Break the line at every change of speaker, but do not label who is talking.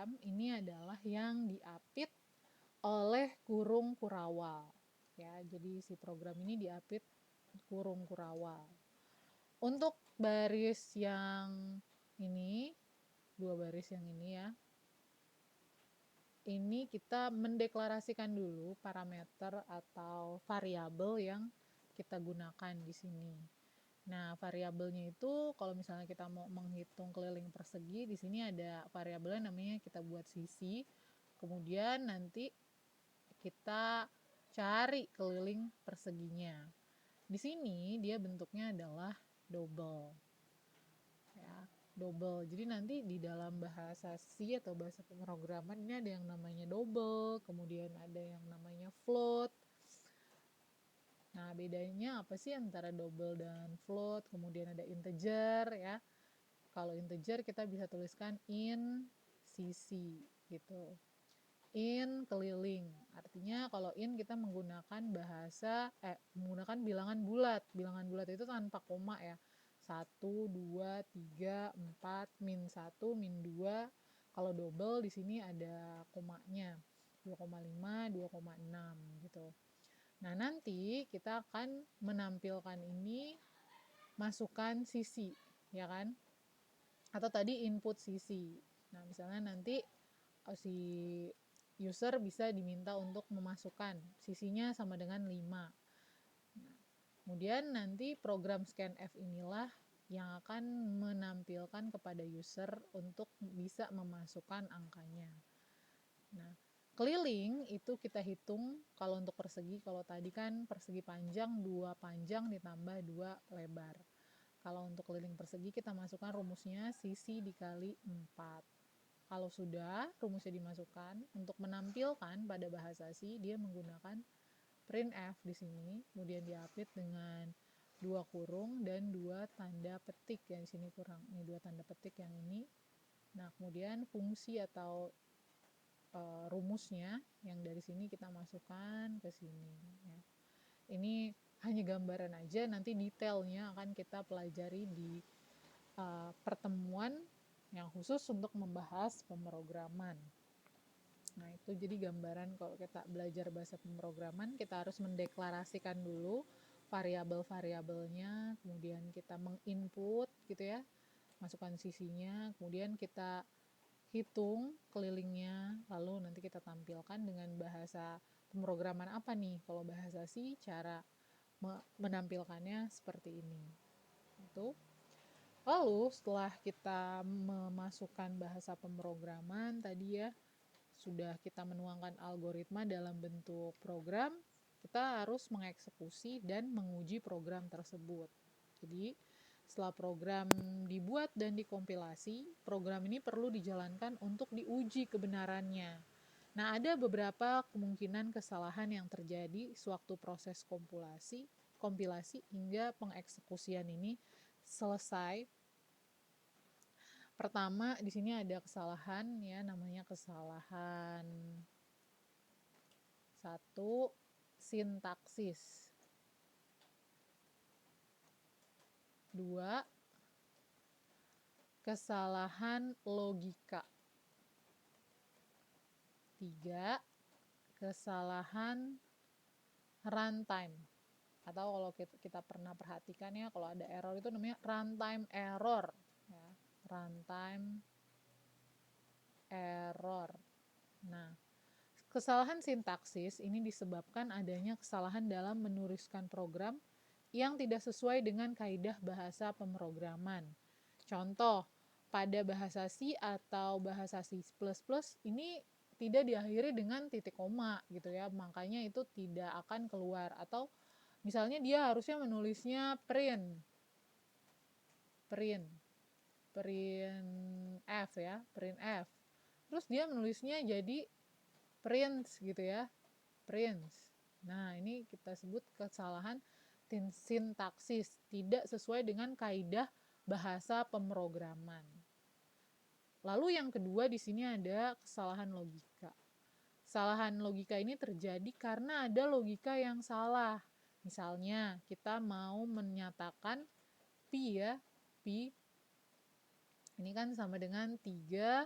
program ini adalah yang diapit oleh kurung kurawal. Ya, jadi si program ini diapit kurung kurawal. Untuk baris yang ini, 2 baris yang ini ya, ini kita mendeklarasikan dulu parameter atau variabel yang kita gunakan di sini. Nah, variabelnya itu kalau misalnya kita mau menghitung keliling persegi, di sini ada variabelnya namanya kita buat sisi. Kemudian nanti kita cari keliling perseginya. Di sini dia bentuknya adalah double. Ya, double. Jadi nanti di dalam bahasa C atau bahasa pemrograman ini ada yang namanya double, kemudian ada yang namanya float. Nah, bedanya apa sih antara double dan float? Kemudian ada integer ya. Kalau integer kita bisa tuliskan in cc gitu. In keliling. Artinya kalau in kita menggunakan menggunakan bilangan bulat. Bilangan bulat itu tanpa koma ya. 1, 2, 3, 4, min 1, min 2. Kalau double di sini ada komanya. 2,5, 2,6 gitu. Nah, nanti kita akan menampilkan ini masukkan sisi, ya kan? Atau tadi input sisi. Nah, misalnya nanti si user bisa diminta untuk memasukkan sisinya sama dengan 5. Nah, kemudian nanti program scanf inilah yang akan menampilkan kepada user untuk bisa memasukkan angkanya. Nah, keliling itu kita hitung kalau untuk persegi, kalau tadi kan persegi panjang 2 panjang ditambah 2 lebar. Kalau untuk keliling persegi kita masukkan rumusnya sisi dikali 4. Kalau sudah rumusnya dimasukkan, untuk menampilkan pada bahasa C dia menggunakan printf di sini, kemudian diapit dengan 2 kurung dan 2 tanda petik yang di sini kurang. Ini 2 tanda petik yang ini. Nah, kemudian fungsi atau rumusnya yang dari sini kita masukkan ke sini ya. Ini hanya gambaran aja, nanti detailnya akan kita pelajari di pertemuan yang khusus untuk membahas pemrograman. Nah, itu jadi gambaran kalau kita belajar bahasa pemrograman, kita harus mendeklarasikan dulu variabel-variabelnya, kemudian kita menginput gitu ya, masukkan sisinya, kemudian kita hitung kelilingnya, lalu nanti kita tampilkan dengan bahasa pemrograman apa nih. Kalau bahasa C, cara menampilkannya seperti ini. Itu. Lalu setelah kita memasukkan bahasa pemrograman tadi ya, sudah kita menuangkan algoritma dalam bentuk program, kita harus mengeksekusi dan menguji program tersebut. Jadi setelah program dibuat dan dikompilasi, program ini perlu dijalankan untuk diuji kebenarannya. Nah, ada beberapa kemungkinan kesalahan yang terjadi sewaktu proses kompilasi hingga pengeksekusian ini selesai. Pertama, di sini ada kesalahan ya, namanya kesalahan 1 sintaksis. 2 kesalahan logika. 3 kesalahan runtime. Atau kalau kita pernah perhatikan ya, kalau ada error itu namanya runtime error ya, runtime error. Nah, kesalahan sintaksis ini disebabkan adanya kesalahan dalam menuliskan program yang tidak sesuai dengan kaidah bahasa pemrograman. Contoh, pada bahasa C atau bahasa C++ ini tidak diakhiri dengan titik koma gitu ya, makanya itu tidak akan keluar. Atau misalnya dia harusnya menulisnya print F ya, print F. Terus dia menulisnya jadi prints gitu ya, prints. Nah, ini kita sebut kesalahan sintaksis, tidak sesuai dengan kaidah bahasa pemrograman. Lalu yang kedua di sini ada kesalahan logika. Kesalahan logika ini terjadi karena ada logika yang salah. Misalnya, kita mau menyatakan pi ya, pi ini kan sama dengan 3